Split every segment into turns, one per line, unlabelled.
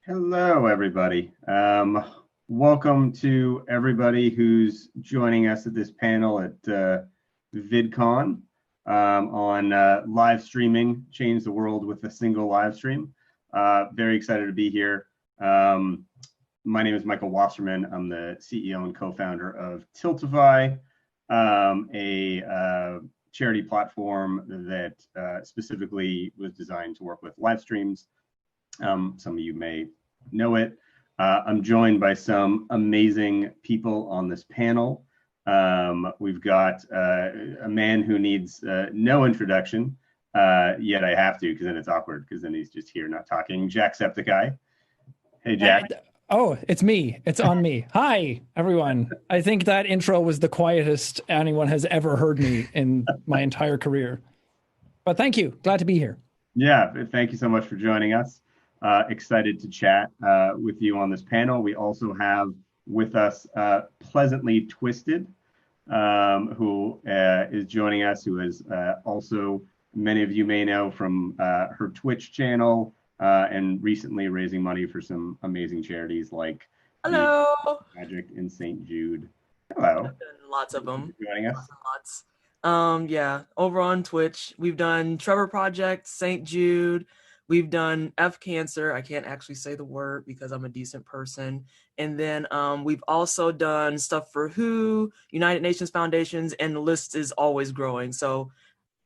Hello, everybody. Welcome to everybody who's joining us at this panel at VidCon on live streaming, change the world with a single live stream. Very excited to be here. My name is Michael Wasserman. I'm the CEO and co-founder of Tiltify, a charity platform that specifically was designed to work with live streams. Some of you may know it. I'm joined by some amazing people on this panel. We've got a man who needs no introduction, yet I have to, because then it's awkward, because then he's just here not talking. Jacksepticeye. Hey, Jack.
Oh, it's me. It's on me. Hi, everyone. I think that intro was the quietest anyone has ever heard me in my entire career. But thank you. Glad to be here.
Yeah, thank you so much for joining us. Excited to chat with you on this panel. We also have with us Pleasantlytwstd, who is joining us, who is also, many of you may know from her Twitch channel, and recently raising money for some amazing charities like
Hello.
Magic in St. Jude. Hello.
Lots of them.
Joining us.
Lots. Yeah, over on Twitch, we've done Trevor Project, St. Jude. We've done F Cancer. I can't actually say the word because I'm a decent person. And then we've also done stuff for WHO, United Nations Foundations, and the list is always growing. So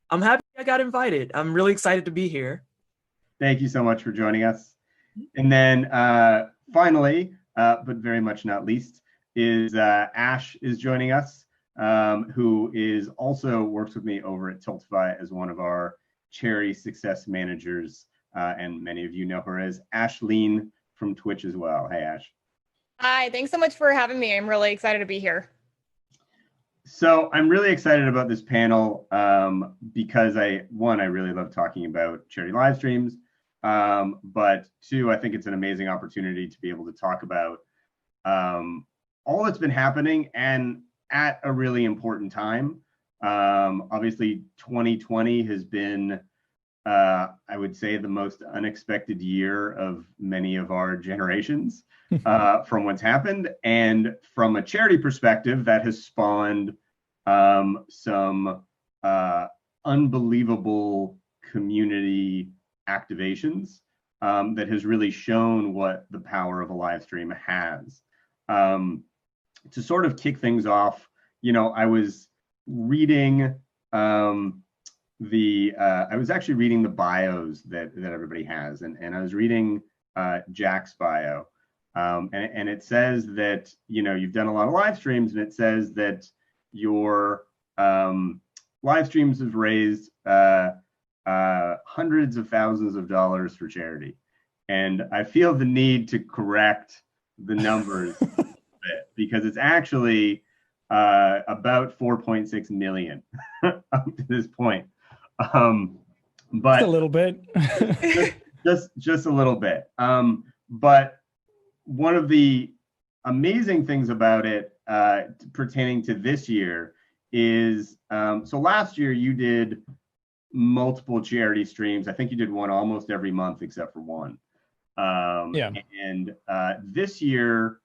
I'm happy I got invited. I'm really excited to be here.
Thank you so much for joining us. And then finally, but very much not least, is Ash is joining us, who is also works with me over at Tiltify as one of our charity success managers. And many of you know her as Ashleeeean from Twitch as well. Hey, Ash.
Hi, thanks so much for having me. I'm really excited to be here.
So I'm really excited about this panel because I really love talking about charity live streams. But two, I think it's an amazing opportunity to be able to talk about all that's been happening and at a really important time. Obviously, 2020 has been I would say the most unexpected year of many of our generations from what's happened. And from a charity perspective, that has spawned some unbelievable community activations that has really shown what the power of a live stream has. To sort of kick things off, I was reading I was actually reading the bios that everybody has, and I was reading Jack's bio, and it says that you've done a lot of live streams, and it says that your live streams have raised hundreds of thousands of dollars for charity, and I feel the need to correct the numbers a bit, because it's actually about 4.6 million up to this point. But
just a little bit.
just a little bit. But one of the amazing things about it pertaining to this year is, so last year you did multiple charity streams. I think you did one almost every month except for one.
Yeah.
And this year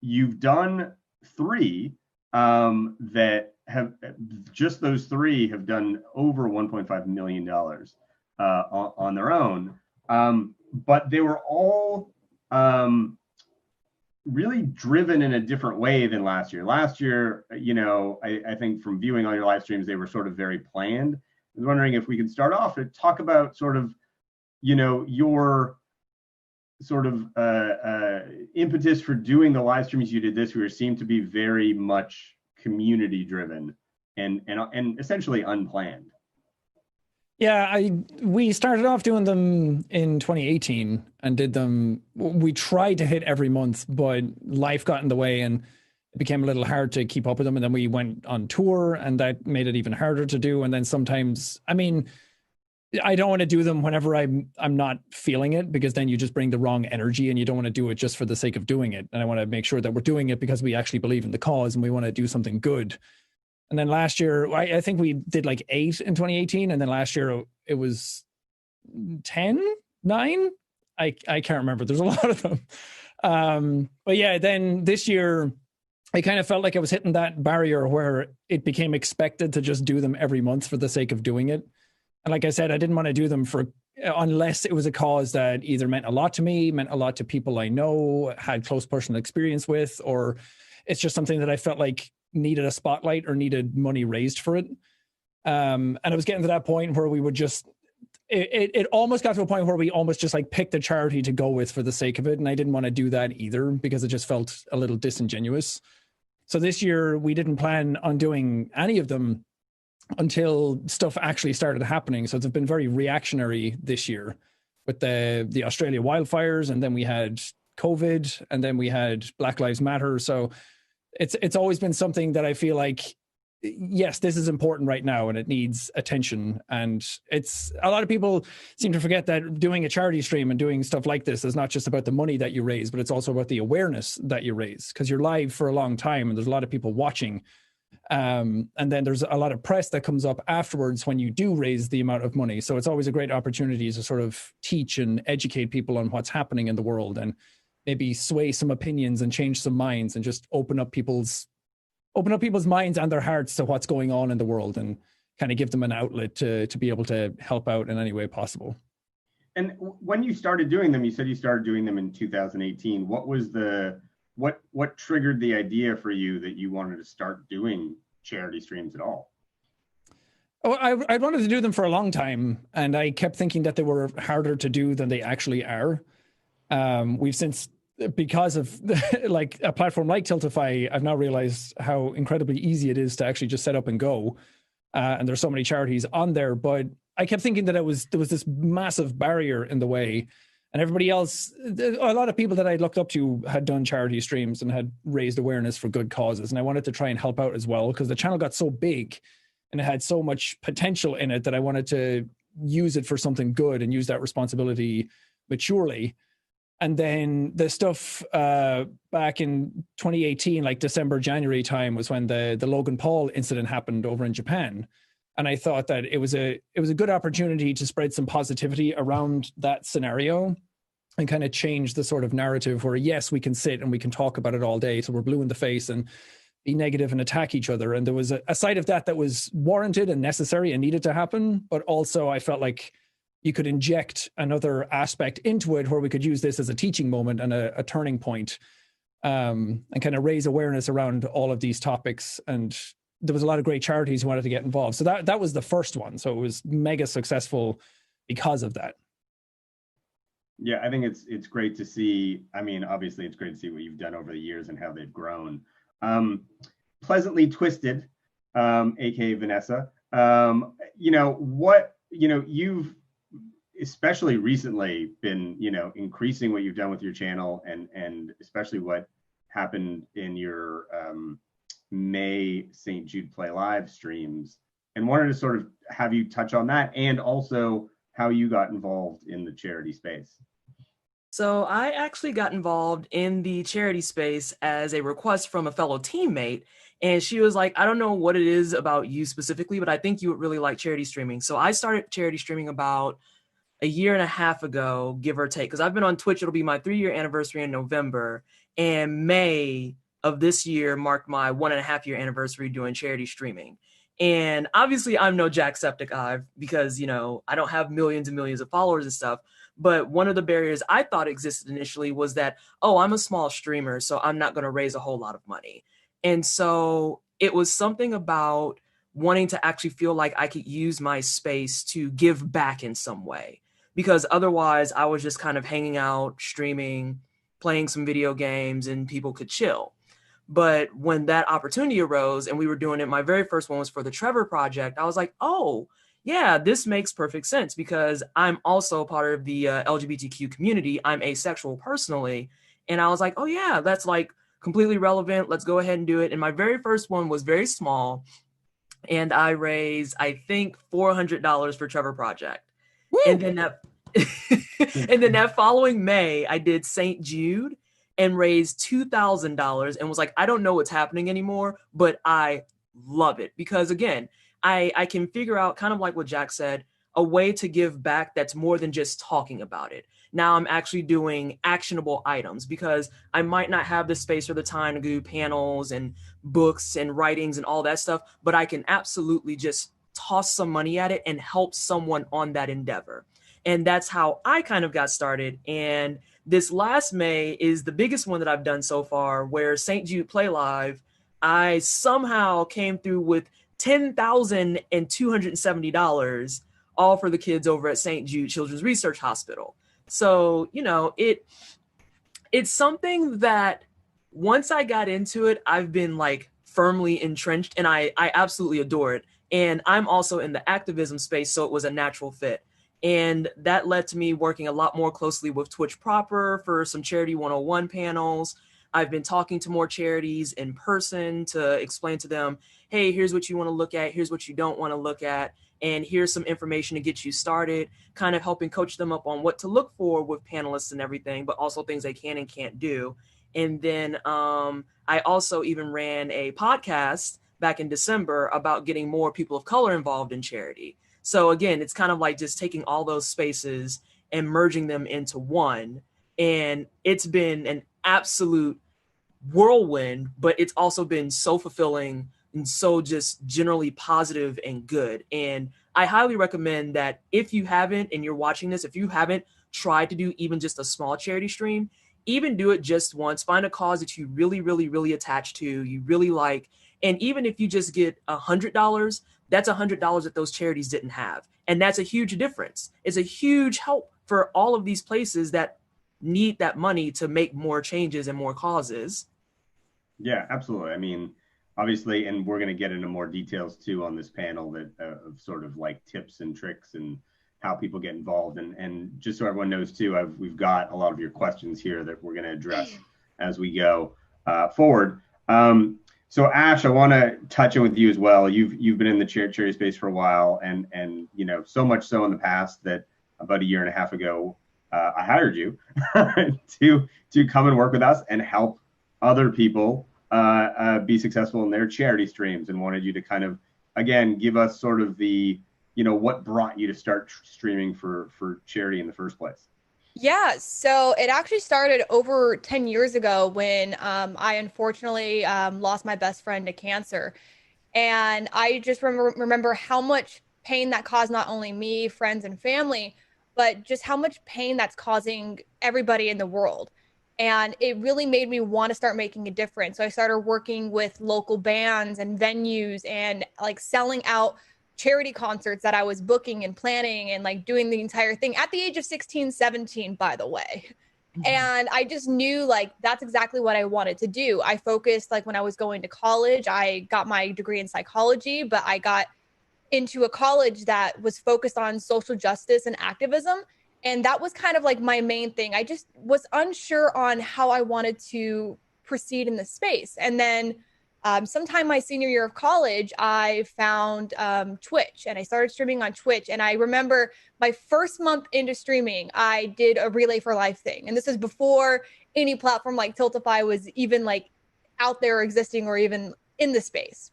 you've done three that have just those three have done over $1.5 million on their own. But they were all really driven in a different way than last year. Last year, I think from viewing all your live streams, they were sort of very planned. I was wondering if we could start off and talk about sort of, your sort of impetus for doing the live streams you did this year seemed to be very much community driven and essentially unplanned.
Yeah, we started off doing them in 2018 and did them. We tried to hit every month, but life got in the way and it became a little hard to keep up with them. And then we went on tour and that made it even harder to do. And then sometimes, I don't want to do them whenever I'm not feeling it, because then you just bring the wrong energy and you don't want to do it just for the sake of doing it. And I want to make sure that we're doing it because we actually believe in the cause and we want to do something good. And then last year, I think we did like 8 in 2018. And then last year it was 9. I can't remember. There's a lot of them. But yeah, then this year, I kind of felt like I was hitting that barrier where it became expected to just do them every month for the sake of doing it. And like I said, I didn't want to do them unless it was a cause that either meant a lot to me, meant a lot to people I know, had close personal experience with, or it's just something that I felt like needed a spotlight or needed money raised for it. And I was getting to that point where we would just, it almost got to a point where we almost just like picked a charity to go with for the sake of it. And I didn't want to do that either because it just felt a little disingenuous. So this year we didn't plan on doing any of them until stuff actually started happening. So it's been very reactionary this year with the Australia wildfires, and then we had COVID, and then we had Black Lives Matter. So it's always been something that I feel like, yes, this is important right now and it needs attention. And it's a lot of people seem to forget that doing a charity stream and doing stuff like this is not just about the money that you raise, but it's also about the awareness that you raise, because you're live for a long time and there's a lot of people watching. And then there's a lot of press that comes up afterwards when you do raise the amount of money. So it's always a great opportunity to sort of teach and educate people on what's happening in the world, and maybe sway some opinions and change some minds, and just open up people's minds and their hearts to what's going on in the world, and kind of give them an outlet to be able to help out in any way possible.
And when you started doing them, you said you started doing them in 2018. What was what triggered the idea for you that you wanted to start doing charity streams at all?
Oh, I wanted to do them for a long time, and I kept thinking that they were harder to do than they actually are. We've since, because of like a platform like Tiltify, I've now realized how incredibly easy it is to actually just set up and go. And there's so many charities on there, but I kept thinking that there was this massive barrier in the way. And everybody else, a lot of people that I looked up to had done charity streams and had raised awareness for good causes. And I wanted to try and help out as well, because the channel got so big and it had so much potential in it that I wanted to use it for something good and use that responsibility maturely. And then the stuff back in 2018, like December, January time, was when the Logan Paul incident happened over in Japan. And I thought that it was a good opportunity to spread some positivity around that scenario and kind of change the sort of narrative where, yes, we can sit and we can talk about it all day till we're blue in the face and be negative and attack each other. And there was a side of that was warranted and necessary and needed to happen. But also I felt like you could inject another aspect into it where we could use this as a teaching moment and a turning point, and kind of raise awareness around all of these topics. And there was a lot of great charities who wanted to get involved. So that was the first one. So it was mega successful because of that.
Yeah, I think it's great to see. I mean, obviously it's great to see what you've done over the years and how they've grown. Pleasantlytwstd, aka Vanessa, you've especially recently been, increasing what you've done with your channel, and especially what happened in your May St. Jude Play live streams, and wanted to sort of have you touch on that, and also how you got involved in the charity space.
So I actually got involved in the charity space as a request from a fellow teammate. And she was like, I don't know what it is about you specifically, but I think you would really like charity streaming. So I started charity streaming about a year and a half ago, give or take, because I've been on Twitch. It'll be my 3-year anniversary in November, and May of this year marked my 1.5-year anniversary doing charity streaming. And obviously I'm no Jacksepticeye because, I don't have millions and millions of followers and stuff. But one of the barriers I thought existed initially was that, I'm a small streamer, so I'm not going to raise a whole lot of money. And so it was something about wanting to actually feel like I could use my space to give back in some way, because otherwise I was just kind of hanging out, streaming, playing some video games, and people could chill. But when that opportunity arose and we were doing it, my very first one was for the Trevor Project, I was like, oh, yeah, this makes perfect sense, because I'm also part of the LGBTQ community. I'm asexual personally. And I was like, oh, yeah, that's like completely relevant. Let's go ahead and do it. And my very first one was very small. And I raised, I think, $400 for Trevor Project. Woo! And then that following May, I did St. Jude and raised $2,000 and was like, I don't know what's happening anymore, but I love it. Because again, I can figure out, kind of like what Jack said, a way to give back that's more than just talking about it. Now I'm actually doing actionable items because I might not have the space or the time to do panels and books and writings and all that stuff, but I can absolutely just toss some money at it and help someone on that endeavor. And that's how I kind of got started. And this last May is the biggest one that I've done so far, where St. Jude Play Live, I somehow came through with $10,270, all for the kids over at St. Jude Children's Research Hospital. So, you know, it's something that once I got into it, I've been like firmly entrenched, and I absolutely adore it. And I'm also in the activism space, so it was a natural fit. And that led to me working a lot more closely with Twitch proper for some Charity 101 panels. I've been talking to more charities in person to explain to them, hey, here's what you want to look at, here's what you don't want to look at, and here's some information to get you started, kind of helping coach them up on what to look for with panelists and everything, but also things they can and can't do. And then I also even ran a podcast back in December about getting more people of color involved in charity. So again, it's kind of like just taking all those spaces and merging them into one. And it's been an absolute whirlwind, but it's also been so fulfilling and so just generally positive and good. And I highly recommend that if you haven't, and you're watching this, if you haven't tried to do even just a small charity stream, even do it just once. Find a cause that you really, really, really attach to, you really like. And even if you just get $100, that's $100 that those charities didn't have. And that's a huge difference. It's a huge help for all of these places that need that money to make more changes and more causes.
Yeah, absolutely. I mean, obviously, and we're going to get into more details too on this panel that of sort of like tips and tricks and how people get involved. And just so everyone knows too, we've got a lot of your questions here that we're going to address as we go forward. So Ash, I want to touch in with you as well. You've been in the charity space for a while, and you know, so much so in the past that about a year and a half ago, I hired you to come and work with us and help other people be successful in their charity streams, and wanted you to kind of, again, give us sort of the, you know, what brought you to start streaming for charity in the first place.
Yeah, so it actually started over 10 years ago when I unfortunately lost my best friend to cancer. And I just remember how much pain that caused not only me, friends, and family, but just how much pain that's causing everybody in the world. And it really made me want to start making a difference. So I started working with local bands and venues and like selling out charity concerts that I was booking and planning and like doing the entire thing at the age of 16, 17, by the way. Mm-hmm. And I just knew like that's exactly what I wanted to do. I focused, like when I was going to college, I got my degree in psychology, but I got into a college that was focused on social justice and activism. And that was kind of like my main thing. I just was unsure on how I wanted to proceed in the space. And then sometime my senior year of college, I found Twitch, and I started streaming on Twitch. And I remember my first month into streaming, I did a Relay for Life thing. And this is before any platform like Tiltify was even like out there existing or even in the space.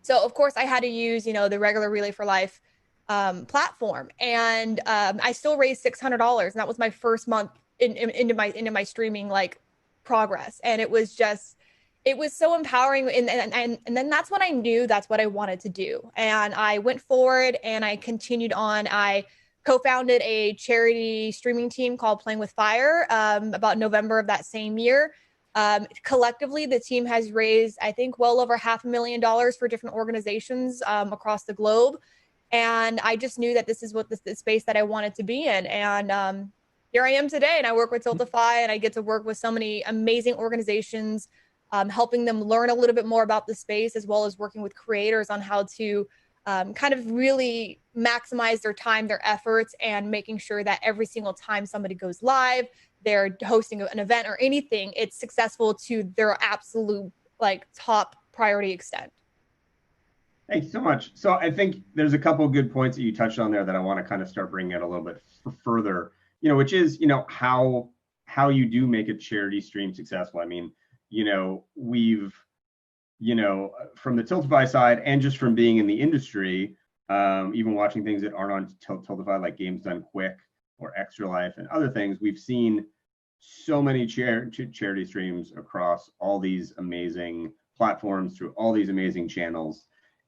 So of course I had to use, you know, the regular Relay for Life platform. And I still raised $600. And that was my first month into my streaming like progress. And it was so empowering. And then that's when I knew that's what I wanted to do. And I went forward and I continued on. I co-founded a charity streaming team called Playing with Fire about November of that same year. Collectively, the team has raised, I think, well over $500,000 for different organizations across the globe. And I just knew that this is what the space that I wanted to be in. And here I am today, and I work with Tiltify, and I get to work with so many amazing organizations, helping them learn a little bit more about the space, as well as working with creators on how to kind of really maximize their time, their efforts, and making sure that every single time somebody goes live, they're hosting an event or anything, it's successful to their absolute like top priority extent.
Thank you so much. So I think there's a couple of good points that you touched on there that I want to kind of start bringing out a little bit further, you know, which is, you know, how you do make a charity stream successful. I mean, you know, we've, you know, from the Tiltify side and just from being in the industry, even watching things that aren't on Tiltify, like Games Done Quick or Extra Life and other things, we've seen so many charity streams across all these amazing platforms through all these amazing channels.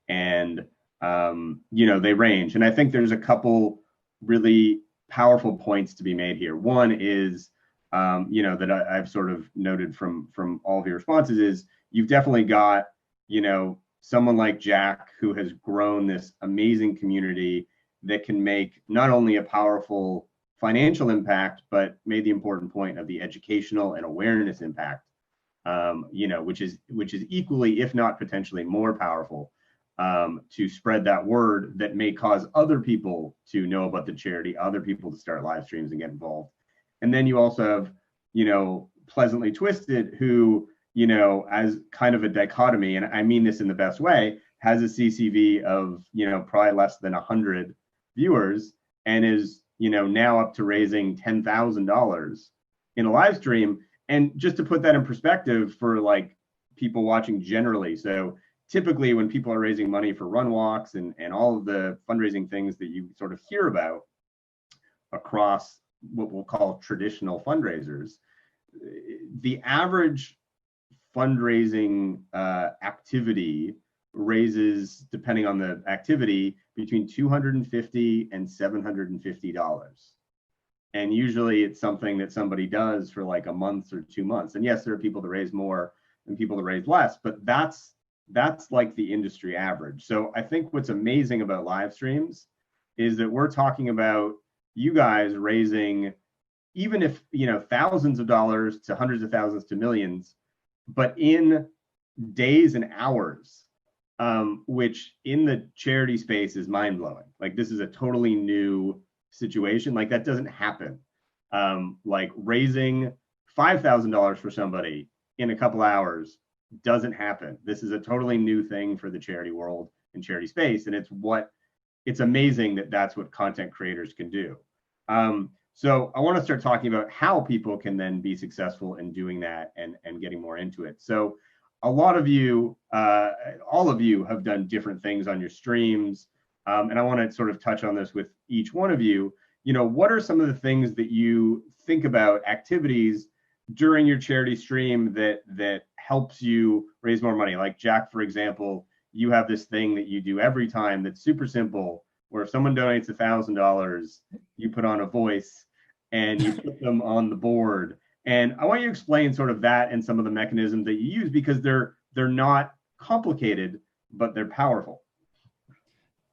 And, they range. And I think there's a couple really powerful points to be made here. One is, that I've sort of noted from all of your responses is you've definitely got, someone like Jack who has grown this amazing community that can make not only a powerful financial impact, but made the important point of the educational and awareness impact, which is equally, if not potentially more powerful, to spread that word that may cause other people to know about the charity, other people to start live streams and get involved. And then you also have, Pleasantlytwstd, who, as kind of a dichotomy, and I mean this in the best way, has a CCV of, probably less than 100 viewers and is, now up to raising $10,000 in a live stream. And just to put that in perspective for like people watching generally. So typically when people are raising money for run walks and all of the fundraising things that you sort of hear about across what we'll call traditional fundraisers, the average fundraising activity raises, depending on the activity, between $250 and $750. And usually it's something that somebody does for like a month or 2 months. And yes, there are people that raise more and people that raise less, but that's like the industry average. So I think what's amazing about live streams is that we're talking about you guys raising, even if, thousands of dollars to hundreds of thousands to millions, but in days and hours, which in the charity space is mind-blowing. Like this is a totally new situation. Like that doesn't happen. Like raising $5,000 for somebody in a couple hours doesn't happen. This is a totally new thing for the charity world and charity space. And it's amazing that that's what content creators can do. So I want to start talking about how people can then be successful in doing that and getting more into it. So a lot of you, all of you have done different things on your streams. And I want to sort of touch on this with each one of you. What are some of the things that you think about, activities during your charity stream that helps you raise more money? Like Jack, for example, you have this thing that you do every time that's super simple, where if someone donates $1,000, you put on a voice and you put them on the board. And I want you to explain sort of that and some of the mechanisms that you use, because they're not complicated, but they're powerful.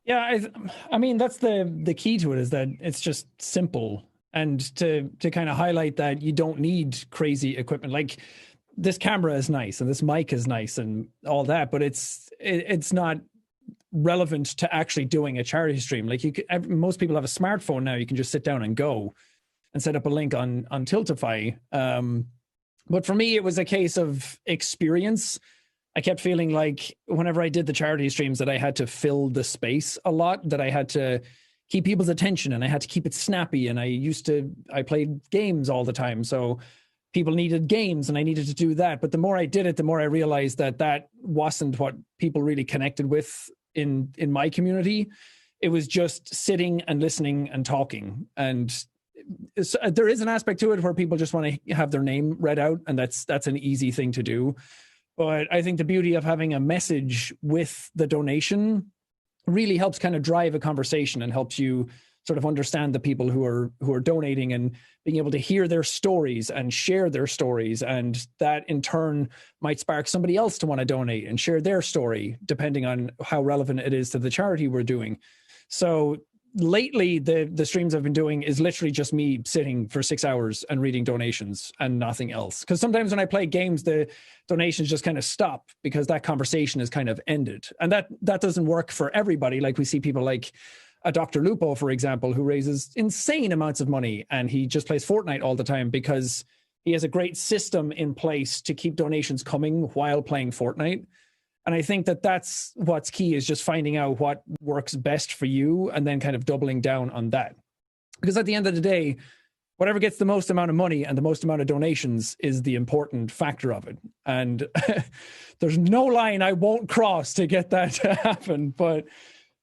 Yeah, I mean, that's the key to it, is that it's just simple. And to kind of highlight that you don't need crazy equipment. Like this camera is nice and this mic is nice and all that, but it's not relevant to actually doing a charity stream. Like most people have a smartphone now. You can just sit down and go and set up a link on Tiltify. But for me, it was a case of experience. I kept feeling like whenever I did the charity streams that I had to fill the space a lot, that I had to keep people's attention and I had to keep it snappy. And I played games all the time. So people needed games and I needed to do that. But the more I did it, the more I realized that wasn't what people really connected with in my community. It was just sitting and listening and talking. And there is an aspect to it where people just want to have their name read out, and that's an easy thing to do. But I think the beauty of having a message with the donation really helps kind of drive a conversation and helps you sort of understand the people who are donating and being able to hear their stories and share their stories. And that in turn might spark somebody else to want to donate and share their story, depending on how relevant it is to the charity we're doing. So lately, the streams I've been doing is literally just me sitting for 6 hours and reading donations and nothing else. Because sometimes when I play games, the donations just kind of stop because that conversation is kind of ended. And that doesn't work for everybody. Like we see people like a Dr. Lupo, for example, who raises insane amounts of money and he just plays Fortnite all the time because he has a great system in place to keep donations coming while playing Fortnite. And I think that's what's key, is just finding out what works best for you and then kind of doubling down on that. Because at the end of the day, whatever gets the most amount of money and the most amount of donations is the important factor of it. And there's no line I won't cross to get that to happen. But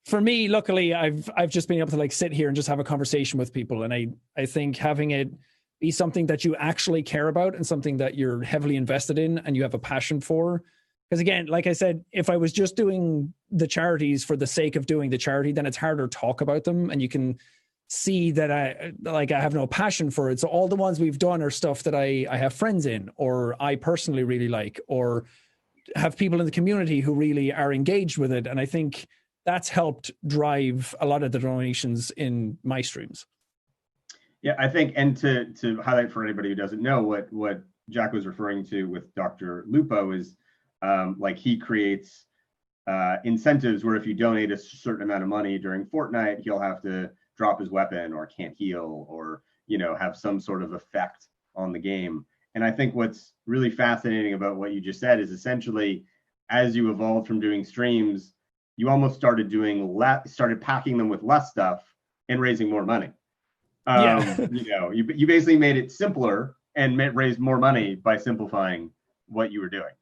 for me, luckily, I've just been able to like sit here and just have a conversation with people, and I think having it be something that you actually care about and something that you're heavily invested in and you have a passion for. Because again, like I said, if I was just doing the charities for the sake of doing the charity, then it's harder to talk about them, and you can see that I have no passion for it. So all the ones we've done are stuff that I have friends in, or I personally really like, or have people in the community who really are engaged with it. And I think that's helped drive a lot of the donations in my streams.
Yeah, I think, and to highlight for anybody who doesn't know, what Jack was referring to with Dr. Lupo is like he creates incentives where if you donate a certain amount of money during Fortnite, he'll have to drop his weapon or can't heal, or have some sort of effect on the game. And I think what's really fascinating about what you just said is essentially, as you evolved from doing streams, you almost started started packing them with less stuff and raising more money. You basically made it simpler and raised more money by simplifying what you were doing.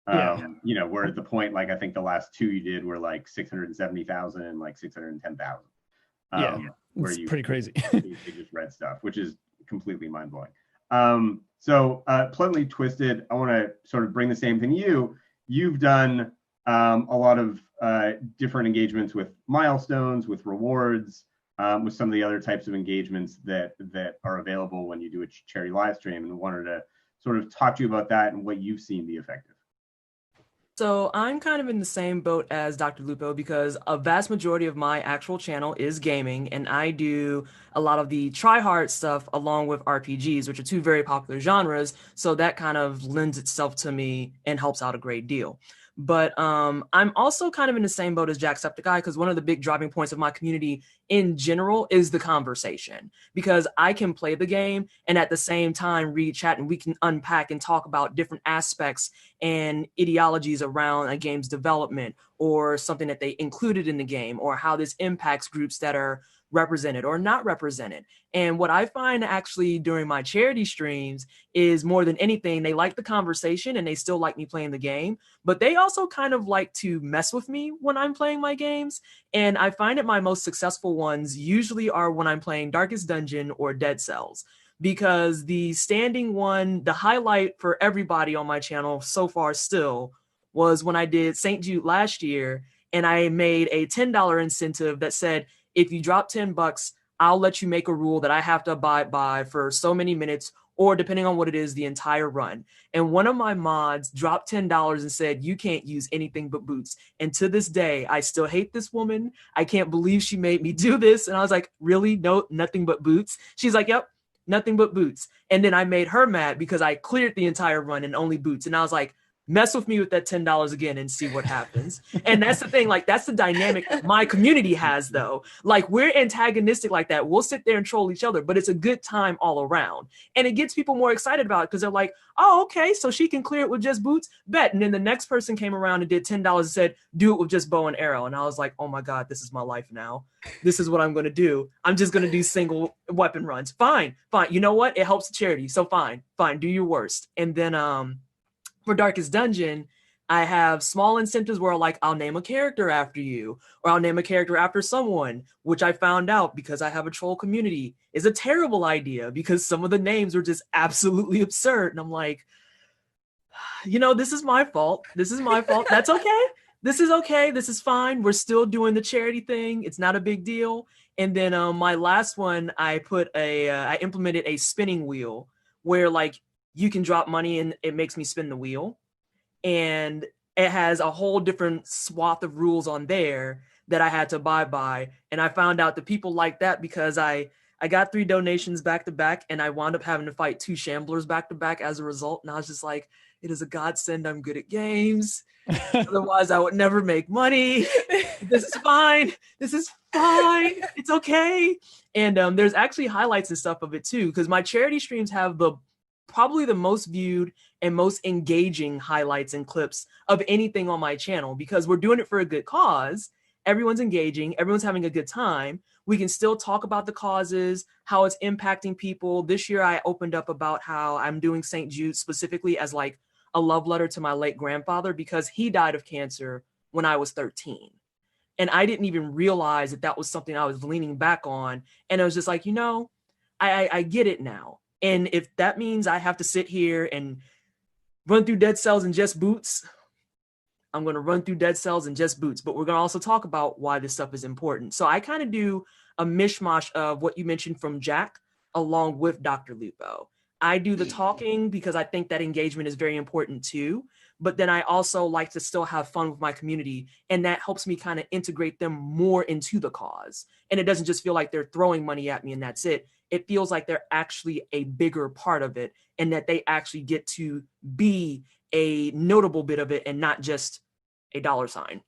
We're at the point, like I think the last two you did were like 670,000 and like 610,000. Where
it's
you
pretty crazy.
you just read stuff, which is completely mind blowing. So Pleasantly Twisted, I want to sort of bring the same thing to you. You've done a lot of different engagements with milestones, with rewards, with some of the other types of engagements that are available when you do a charity live stream, and wanted to sort of talk to you about that and what you've seen be effective.
So I'm kind of in the same boat as Dr. Lupo, because a vast majority of my actual channel is gaming, and I do a lot of the try-hard stuff along with RPGs, which are two very popular genres. So that kind of lends itself to me and helps out a great deal. But I'm also kind of in the same boat as Jacksepticeye, because one of the big driving points of my community in general is the conversation, because I can play the game and at the same time read chat, and we can unpack and talk about different aspects and ideologies around a game's development, or something that they included in the game, or how this impacts groups that are represented or not represented. And what I find actually during my charity streams is, more than anything, they like the conversation and they still like me playing the game, but they also kind of like to mess with me when I'm playing my games. And I find that my most successful ones usually are when I'm playing Darkest Dungeon or Dead Cells, because the standing one, the highlight for everybody on my channel so far still, was when I did St. Jude last year, and I made a $10 incentive that said, if you drop $10, I'll let you make a rule that I have to abide by for so many minutes, or depending on what it is, the entire run. And one of my mods dropped $10 and said, you can't use anything but boots. And to this day, I still hate this woman. I can't believe she made me do this. And I was like, really? No, nothing but boots? She's like, yep, nothing but boots. And then I made her mad because I cleared the entire run and only boots. And I was like, mess with me with that $10 again and see what happens. And that's the thing, like, that's the dynamic my community has, though. Like, we're antagonistic like that. We'll sit there and troll each other, but it's a good time all around. And it gets people more excited about it, because they're like, oh, okay, so she can clear it with just boots? Bet. And then the next person came around and did $10 and said, do it with just bow and arrow. And I was like, oh my God, this is my life now. This is what I'm going to do. I'm just going to do single weapon runs. Fine. You know what? It helps the charity. So fine, do your worst. And then, for Darkest Dungeon, I have small incentives where, like, I'll name a character after you, or I'll name a character after someone, which I found out, because I have a troll community, is a terrible idea, because some of the names were just absolutely absurd. And I'm like, this is my fault. That's okay. This is okay. This is fine. We're still doing the charity thing. It's not a big deal. And then my last one, I implemented a spinning wheel where, like, you can drop money and it makes me spin the wheel. And it has a whole different swath of rules on there that I had to abide by. And I found out that people like that, because I got 3 donations back to back, and I wound up having to fight 2 shamblers back to back as a result. And I was just like, it is a godsend I'm good at games. Otherwise, I would never make money. This is fine. It's okay. And there's actually highlights and stuff of it too, because my charity streams have probably the most viewed and most engaging highlights and clips of anything on my channel, because we're doing it for a good cause. Everyone's engaging, everyone's having a good time. We can still talk about the causes, how it's impacting people. This year I opened up about how I'm doing St. Jude specifically as like a love letter to my late grandfather, because he died of cancer when I was 13. And I didn't even realize that that was something I was leaning back on. And I was just like, I get it now. And if that means I have to sit here and run through Dead Cells in just boots, I'm going to run through Dead Cells in just boots. But we're going to also talk about why this stuff is important. So I kind of do a mishmash of what you mentioned from Jack along with Dr. Lupo. I do the talking because I think that engagement is very important too. But then I also like to still have fun with my community. And that helps me kind of integrate them more into the cause. And it doesn't just feel like they're throwing money at me and that's it. It feels like they're actually a bigger part of it and that they actually get to be a notable bit of it and not just a dollar sign.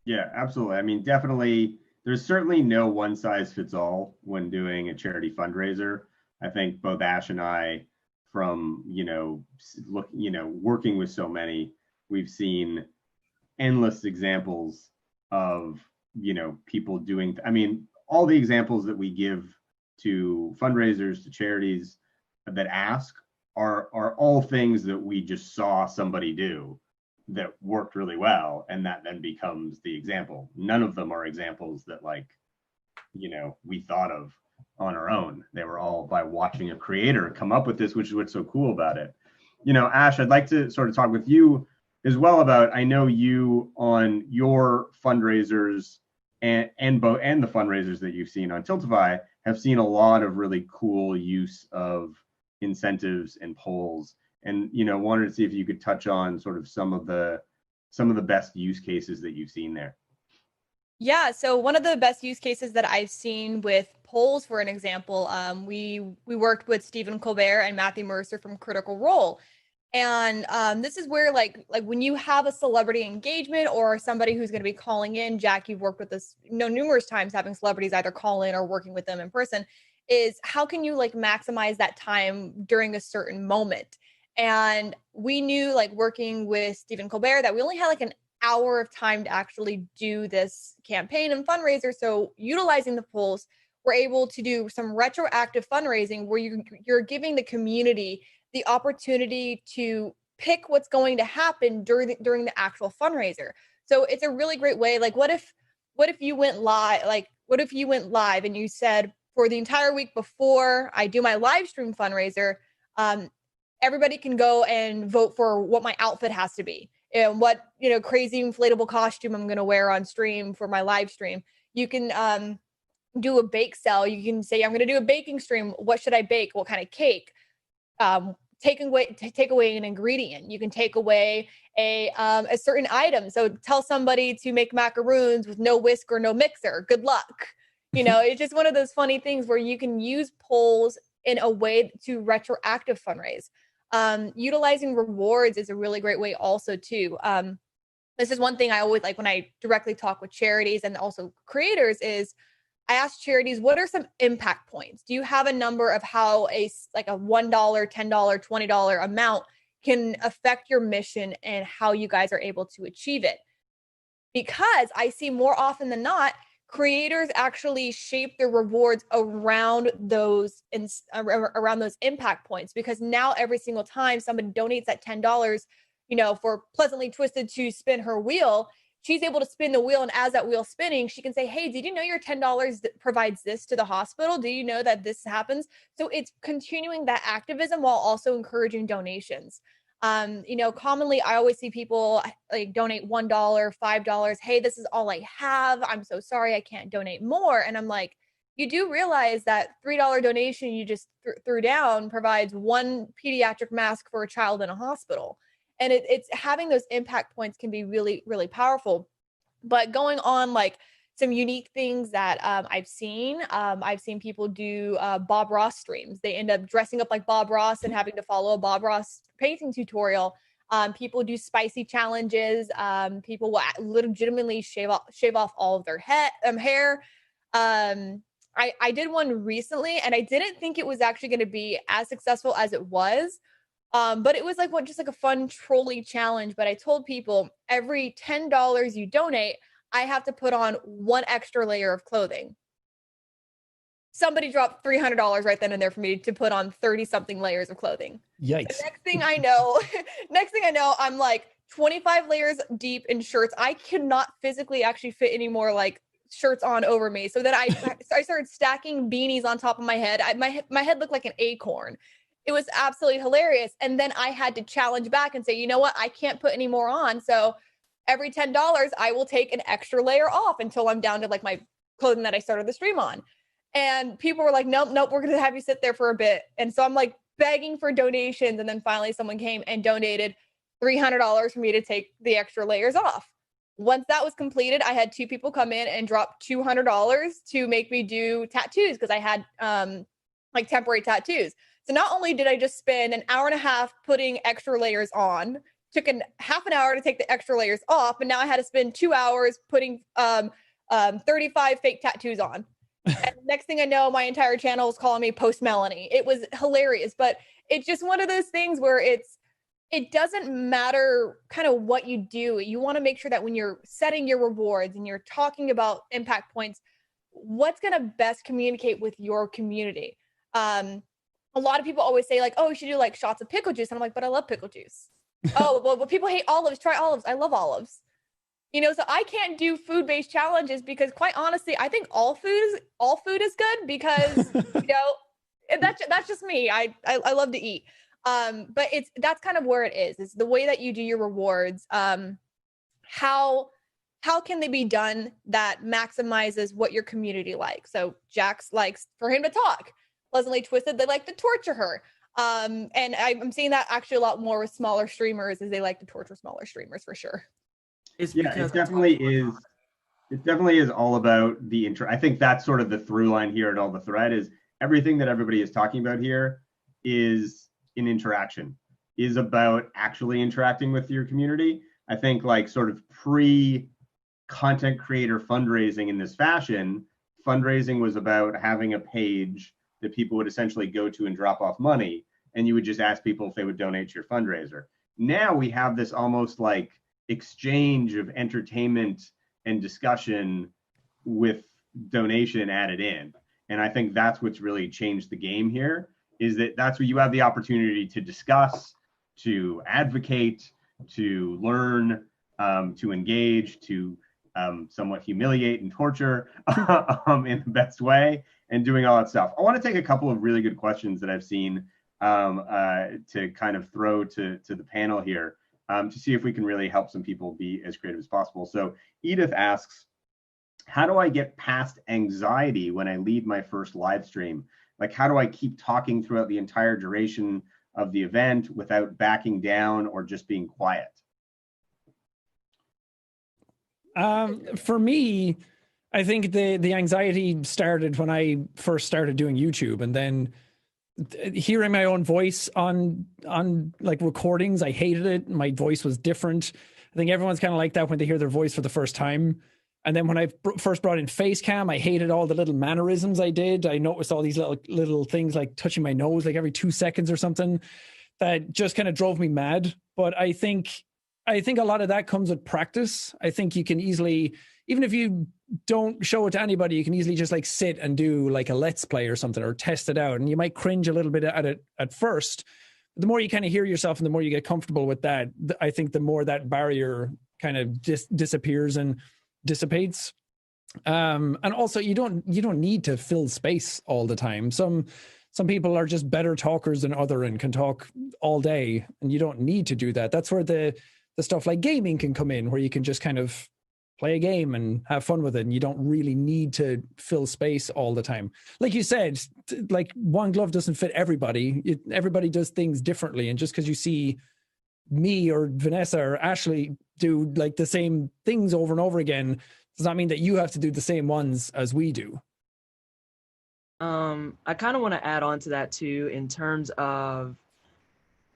Yeah, absolutely. I mean, definitely, there's certainly no one size fits all when doing a charity fundraiser. I think both Ash and I, from working with so many, we've seen endless examples of people doing. I mean, all the examples that we give to fundraisers, to charities that ask are all things that we just saw somebody do that worked really well, and that then becomes the example. None of them are examples that we thought of on our own. They were all by watching a creator come up with this, which is what's so cool about it. Ash, I'd like to sort of talk with you as well about, I know you on your fundraisers and the fundraisers that you've seen on Tiltify have seen a lot of really cool use of incentives and polls, and wanted to see if you could touch on sort of some of the best use cases that you've seen there.
Yeah, so one of the best use cases that I've seen with polls, for an example, we worked with Stephen Colbert and Matthew Mercer from Critical Role. And this is where like when you have a celebrity engagement or somebody who's going to be calling in, Jack, you've worked with this numerous times, having celebrities either call in or working with them in person, is how can you maximize that time during a certain moment? And we knew, working with Stephen Colbert, that we only had an hour of time to actually do this campaign and fundraiser. So utilizing the polls, we're able to do some retroactive fundraising where you're giving the community the opportunity to pick what's going to happen during the actual fundraiser. So it's a really great way. What if you went live? What if you went live and you said, for the entire week before I do my live stream fundraiser, everybody can go and vote for what my outfit has to be and what crazy inflatable costume I'm going to wear on stream for my live stream. You can do a bake sale. You can say, I'm going to do a baking stream. What should I bake? What kind of cake? Take away an ingredient. You can take away a certain item. So tell somebody to make macaroons with no whisk or no mixer. Good luck. It's just one of those funny things where you can use polls in a way to retroactive fundraise. Utilizing rewards is a really great way also too. This is one thing I always like when I directly talk with charities and also creators is I ask charities, what are some impact points? Do you have a number of how a $1, $10, $20 amount can affect your mission and how you guys are able to achieve it? Because I see more often than not, creators actually shape their rewards around those impact points, because now every single time somebody donates that $10, for Pleasantlytwstd to spin her wheel, she's able to spin the wheel, and as that wheel's spinning, she can say, hey, did you know your $10 provides this to the hospital? Do you know that this happens? So it's continuing that activism while also encouraging donations. Commonly I always see people donate $1, $5. Hey, this is all I have. I'm so sorry, I can't donate more. And I'm like, you do realize that $3 donation you just threw down provides one pediatric mask for a child in a hospital. And it's having those impact points can be really, really powerful. But going on some unique things that I've seen people do Bob Ross streams. They end up dressing up like Bob Ross and having to follow a Bob Ross painting tutorial. People do spicy challenges. People will legitimately shave off all of their hair. I did one recently, and I didn't think it was actually going to be as successful as it was. But it was just a fun trolley challenge. But I told people every $10 you donate, I have to put on one extra layer of clothing. Somebody dropped $300 right then and there for me to put on 30 something layers of clothing.
Yikes.
The next thing I know, I'm 25 layers deep in shirts. I could not physically actually fit any more like shirts on over me. So then I started stacking beanies on top of my head. My head looked like an acorn. It was absolutely hilarious. And then I had to challenge back and say, you know what? I can't put any more on. So every $10, I will take an extra layer off until I'm down to like my clothing that I started the stream on. And people were like, nope, we're going to have you sit there for a bit. And so I'm like begging for donations. And then finally someone came and donated $300 for me to take the extra layers off. Once that was completed, I had 2 people come in and drop $200 to make me do tattoos because I had like temporary tattoos. So not only did I just spend an hour and a half putting extra layers on, took half an hour to take the extra layers off, but now I had to spend 2 hours putting 35 fake tattoos on. And next thing I know, my entire channel was calling me Post Melanie. It was hilarious, but it's just one of those things where it doesn't matter kind of what you do. You want to make sure that when you're setting your rewards and you're talking about impact points, what's going to best communicate with your community. A lot of people always say like, oh, you should do like shots of pickle juice. And I'm like, but I love pickle juice. Oh, well, people hate olives. Try olives. I love olives. You know, so I can't do food-based challenges because quite honestly, I think all food is good because, you know, that's just me. I love to eat. But that's kind of where it is. It's the way that you do your rewards. How can they be done that maximizes what your community likes? So Jax likes for him to talk. Pleasantlytwstd, they like to torture her. And I'm seeing that actually a lot more with smaller streamers, as they like to torture smaller streamers for sure.
It definitely is all about the intro. I think that's sort of the through line here and all the thread is everything that everybody is talking about here is in interaction, is about actually interacting with your community. I think like sort of pre-content creator fundraising in this fashion, fundraising was about having a page that people would essentially go to and drop off money, and you would just ask people if they would donate to your fundraiser. Now we have this almost like exchange of entertainment and discussion with donation added in. And I think that's what's really changed the game here, is that that's where you have the opportunity to discuss, to advocate, to learn, to engage, to somewhat humiliate and torture in the best way, and doing all that stuff. I want to take a couple of really good questions that I've seen to kind of throw to the panel here to see if we can really help some people be as creative as possible. So Edith asks, how do I get past anxiety when I lead my first live stream? Like, how do I keep talking throughout the entire duration of the event without backing down or just being quiet?
For me, I think the anxiety started when I first started doing YouTube, and then hearing my own voice on like recordings, I hated it. My voice was different. I think everyone's kind of like that when they hear their voice for the first time. And then when I first brought in face cam, I hated all the little mannerisms I did. I noticed all these little things like touching my nose like every 2 seconds or something that just kind of drove me mad. But I think a lot of that comes with practice. I think you can easily, even if you don't show it to anybody, you can easily just like sit and do like a let's play or something, or test it out. And you might cringe a little bit at it at first. But the more you kind of hear yourself and the more you get comfortable with that, I think the more that barrier kind of disappears and dissipates. And also you don't need to fill space all the time. Some people are just better talkers than other and can talk all day, and you don't need to do that. That's where the stuff like gaming can come in, where you can just kind of play a game and have fun with it, and you don't really need to fill space all the time. Like you said, like one glove doesn't fit everybody. Everybody does things differently, and just because you see me or Vanessa or Ashley do like the same things over and over again does not mean that you have to do the same ones as we do.
I kind of want to add on to that too, in terms of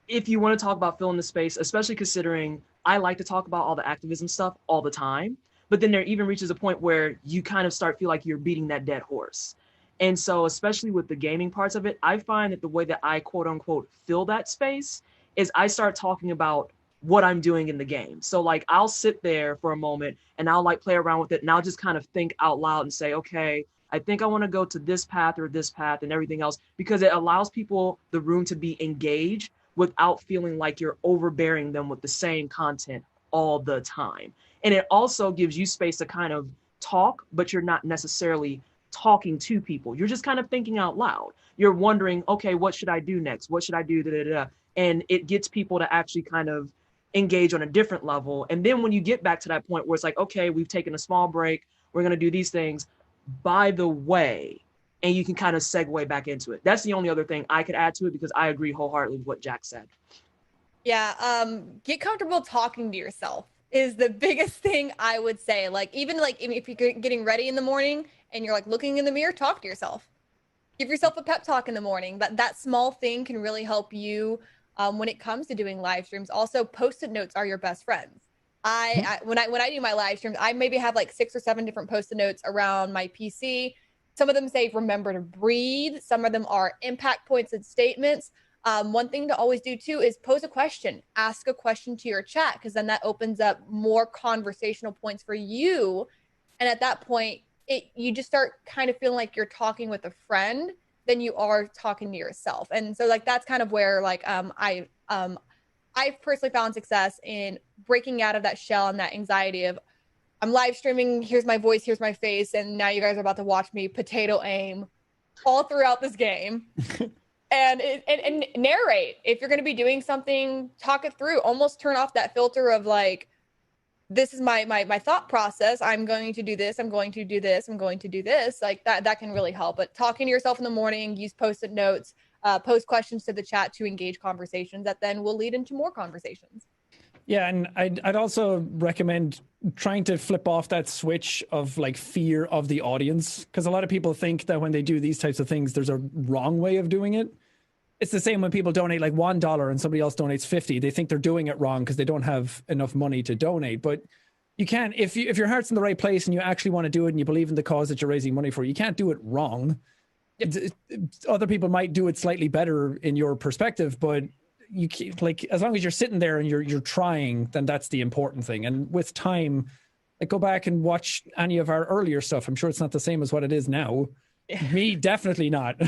if you want to talk about filling the space, especially considering I like to talk about all the activism stuff all the time, but then there even reaches a point where you kind of feel like you're beating that dead horse. And so especially with the gaming parts of it, I find that the way that I quote unquote fill that space is I start talking about what I'm doing in the game. So like I'll sit there for a moment and I'll like play around with it, and I'll just kind of think out loud and say, okay, I think I want to go to this path or this path and everything else, because it allows people the room to be engaged without feeling like you're overbearing them with the same content all the time. And it also gives you space to kind of talk, but you're not necessarily talking to people. You're just kind of thinking out loud. You're wondering, okay, what should I do next? What should I do? Da, da, da. And it gets people to actually kind of engage on a different level. And then when you get back to that point where it's like, okay, we've taken a small break, we're going to do these things, by the way, and you can kind of segue back into it. That's the only other thing I could add to it, because I agree wholeheartedly with what Jack said.
Yeah, get comfortable talking to yourself is the biggest thing I would say. Like, even like if you're getting ready in the morning and you're like looking in the mirror, talk to yourself. Give yourself a pep talk in the morning. That small thing can really help you when it comes to doing live streams. Also, post-it notes are your best friends. When I do my live streams, I maybe have like 6 or 7 different post-it notes around my PC. Some of them say remember to breathe. Some of them are impact points and statements. One thing to always do too is pose a question. Ask a question to your chat, because then that opens up more conversational points for you. And at that point, you just start kind of feeling like you're talking with a friend than you are talking to yourself. And so like that's kind of where like I've personally found success in breaking out of that shell and that anxiety of I'm live streaming, here's my voice, here's my face, and now you guys are about to watch me potato aim all throughout this game. and narrate. If you're going to be doing something, talk it through. Almost turn off that filter of like, this is my thought process. I'm going to do this. I'm going to do this. I'm going to do this. Like that can really help. But talking to yourself in the morning, use post-it notes, post questions to the chat to engage conversations that then will lead into more conversations.
Yeah, and I'd also recommend trying to flip off that switch of like fear of the audience, because a lot of people think that when they do these types of things, there's a wrong way of doing it. It's the same when people donate like $1 and somebody else donates 50. They think they're doing it wrong because they don't have enough money to donate. But you can't, if your heart's in the right place and you actually want to do it and you believe in the cause that you're raising money for, you can't do it wrong. Yep. Other people might do it slightly better in your perspective, but you keep, like, as long as you're sitting there and you're trying, then that's the important thing. And with time, like, go back and watch any of our earlier stuff. I'm sure it's not the same as what it is now. Me, definitely not.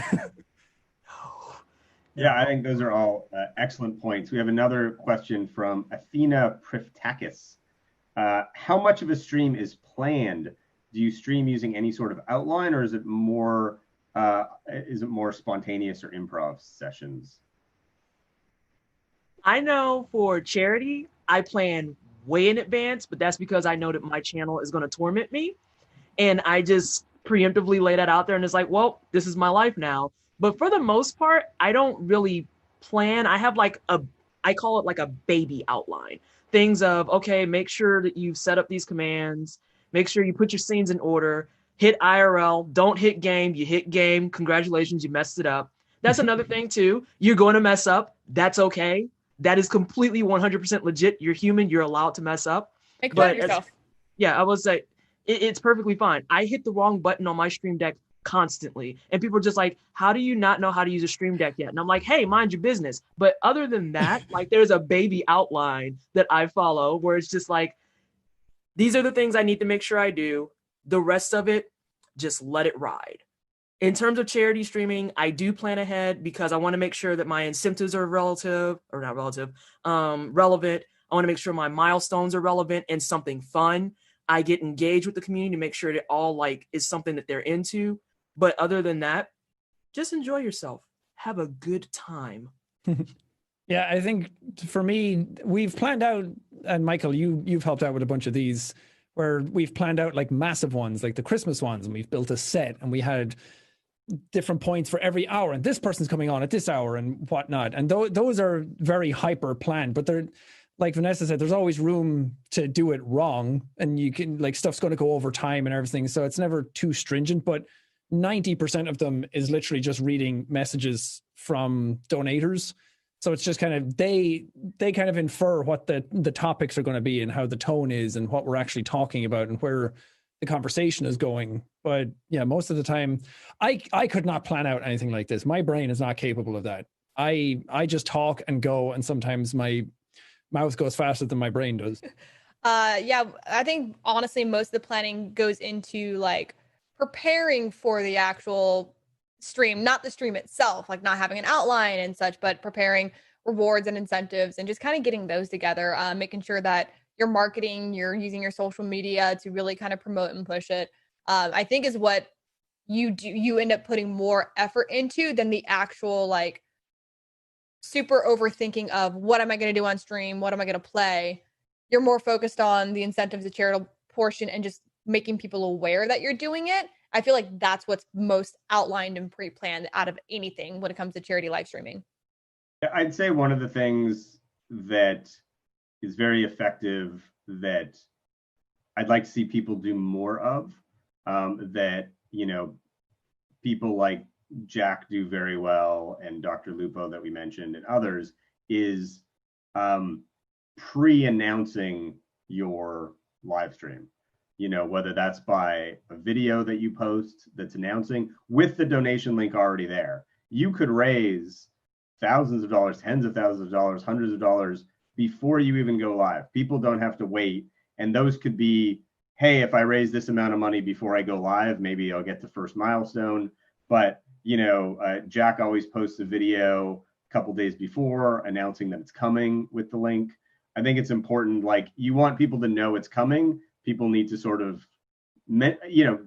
Yeah, I think those are all excellent points. We have another question from Athena Priftakis. How much of a stream is planned? Do you stream using any sort of outline, or is it more spontaneous or improv sessions?
I know for charity, I plan way in advance, but that's because I know that my channel is going to torment me. And I just preemptively lay that out there, and it's like, well, this is my life now. But for the most part, I don't really plan. I have like I call it like a baby outline. Things of, okay, make sure that you've set up these commands, make sure you put your scenes in order, hit IRL, don't hit game, you hit game, congratulations, you messed it up. That's another thing too. You're going to mess up. That's okay. That is completely 100% legit. You're human. You're allowed to mess up.
Make fun of yourself.
Yeah, I would say it's perfectly fine. I hit the wrong button on my Stream Deck constantly. And people are just like, how do you not know how to use a Stream Deck yet? And I'm like, hey, mind your business. But other than that, like, there's a baby outline that I follow where it's just like, these are the things I need to make sure I do. The rest of it, just let it ride. In terms of charity streaming, I do plan ahead because I want to make sure that my incentives are relevant. I want to make sure my milestones are relevant and something fun. I get engaged with the community to make sure that all like is something that they're into. But other than that, just enjoy yourself. Have a good time.
Yeah, I think for me, we've planned out, and Michael, you've helped out with a bunch of these, where we've planned out like massive ones, like the Christmas ones, and we've built a set, and we had different points for every hour, and this person's coming on at this hour and whatnot. And those are very hyper planned, but they're, like Vanessa said, there's always room to do it wrong, and you can, like, stuff's going to go over time and everything, so it's never too stringent. But 90% of them is literally just reading messages from donators. So it's just kind of, they kind of infer what the topics are going to be and how the tone is and what we're actually talking about and where the conversation is going. But yeah, most of the time, I could not plan out anything like this. My brain is not capable of that. I just talk and go, and sometimes my mouth goes faster than my brain does.
Yeah, I think honestly, most of the planning goes into like preparing for the actual stream, not the stream itself, like not having an outline and such, but preparing rewards and incentives and just kind of getting those together, making sure that you're marketing, you're using your social media to really kind of promote and push it. I think is what you end up putting more effort into than the actual like super overthinking of what am I going to do on stream? What am I going to play? You're more focused on the incentives, the charitable portion, and just making people aware that you're doing it. I feel like that's what's most outlined and pre-planned out of anything when it comes to charity live streaming.
I'd say one of the things that is very effective that I'd like to see people do more of, that, you know, people like Jack do very well, and Dr. Lupo that we mentioned, and others, is pre-announcing your live stream. You know, whether that's by a video that you post that's announcing with the donation link already there. You could raise thousands of dollars, tens of thousands of dollars, hundreds of dollars before you even go live. People don't have to wait. And those could be, hey, if I raise this amount of money before I go live, maybe I'll get the first milestone. But, you know, Jack always posts a video a couple days before announcing that it's coming with the link. I think it's important, like, you want people to know it's coming. People need to sort of, you know,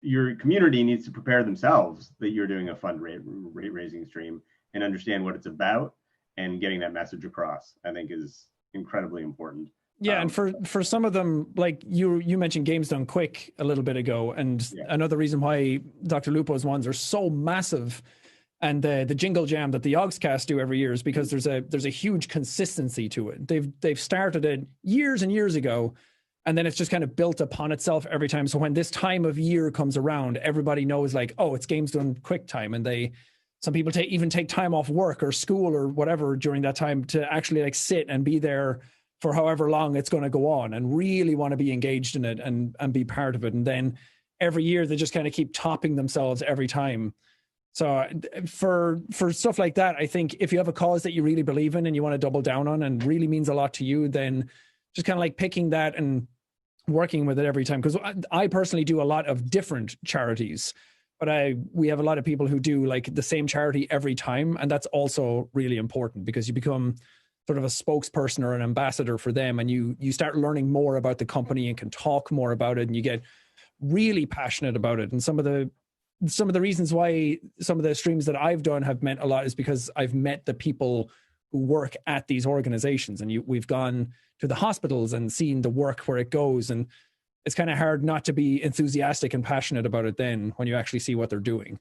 your community needs to prepare themselves that you're doing a fundraising stream and understand what it's about, and getting that message across, I think, is incredibly important.
Yeah, and for some of them, like you mentioned Games Done Quick a little bit ago, and another reason why Dr. Lupo's ones are so massive, and the Jingle Jam that the Yogscast do every year is because there's a huge consistency to it. They've started it years and years ago, and then it's just kind of built upon itself every time. So when this time of year comes around, everybody knows, like, oh, it's Games Done Quick time, and some people even take time off work or school or whatever during that time to actually like sit and be there for however long it's going to go on, and really want to be engaged in it and be part of it. And then every year they just kind of keep topping themselves every time. So for stuff like that, I think if you have a cause that you really believe in and you want to double down on and really means a lot to you, then just kind of like picking that and working with it every time. Because I personally do a lot of different charities, but we have a lot of people who do like the same charity every time. And that's also really important, because you become sort of a spokesperson or an ambassador for them, and you start learning more about the company and can talk more about it, and you get really passionate about it. And some of the reasons why some of the streams that I've done have meant a lot is because I've met the people who work at these organizations, and we've gone to the hospitals and seen the work where it goes, and it's kind of hard not to be enthusiastic and passionate about it then when you actually see what they're doing.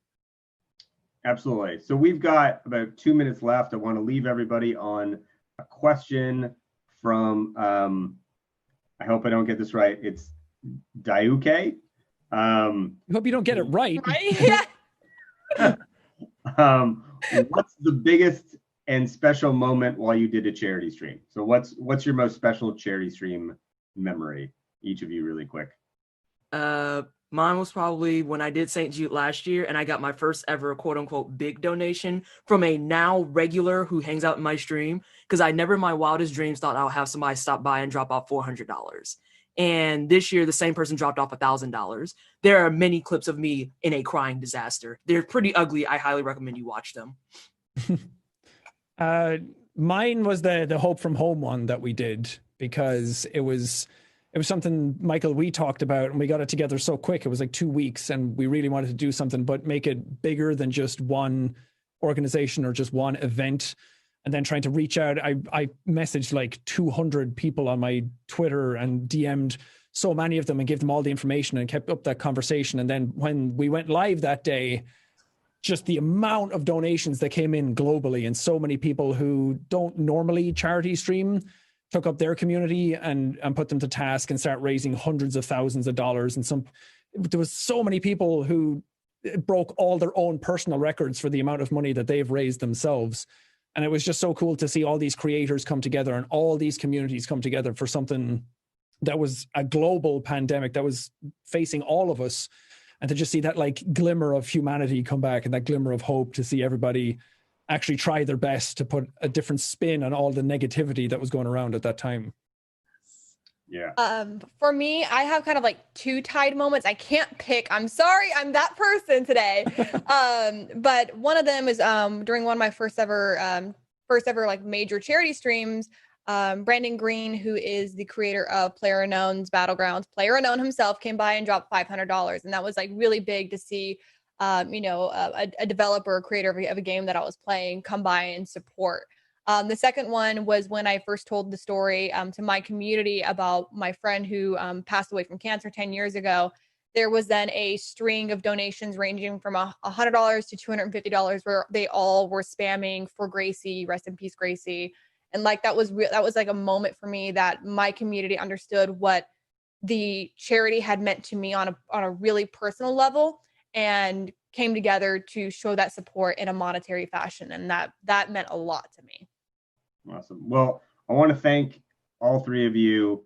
Absolutely. So we've got about 2 minutes left. I want to leave everybody on a question from, I hope I don't get this right. It's Daiuke.
I hope you don't get it right.
Yeah.
What's the biggest and special moment while you did a charity stream? So what's your most special charity stream memory? Each of you, really quick.
Mine was probably when I did St. Jude last year, and I got my first ever quote unquote big donation from a now regular who hangs out in my stream, because I never in my wildest dreams thought I'll have somebody stop by and drop off $400. And this year, the same person dropped off $1,000. There are many clips of me in a crying disaster. They're pretty ugly. I highly recommend you watch them.
Mine was the Hope from Home one that we did, because it was something, Michael, we talked about, and we got it together so quick. It was like 2 weeks, and we really wanted to do something, but make it bigger than just one organization or just one event. And then trying to reach out, I messaged like 200 people on my Twitter and DM'd so many of them and gave them all the information and kept up that conversation. And then when we went live that day, just the amount of donations that came in globally, and so many people who don't normally charity stream took up their community and put them to task and start raising hundreds of thousands of dollars. And there was so many people who broke all their own personal records for the amount of money that they've raised themselves. And it was just so cool to see all these creators come together and all these communities come together for something that was a global pandemic that was facing all of us. And to just see that like glimmer of humanity come back, and that glimmer of hope, to see everybody actually try their best to put a different spin on all the negativity that was going around at that time.
For me, I have kind of like two Tide moments. I can't pick. I'm sorry, I'm that person today. But one of them is during one of my first ever like major charity streams. Brandon Green, who is the creator of PlayerUnknown's Battlegrounds, PlayerUnknown himself came by and dropped $500, and that was like really big to see. A developer, creator of a game that I was playing, come by and support. The second one was when I first told the story to my community about my friend who passed away from cancer 10 years ago. There was then a string of donations ranging from $100 to $250 where they all were spamming for Gracie, rest in peace, Gracie. And like that was like a moment for me that my community understood what the charity had meant to me on a really personal level, and came together to show that support in a monetary fashion. And that meant a lot to me.
Awesome. Well, I want to thank all three of you.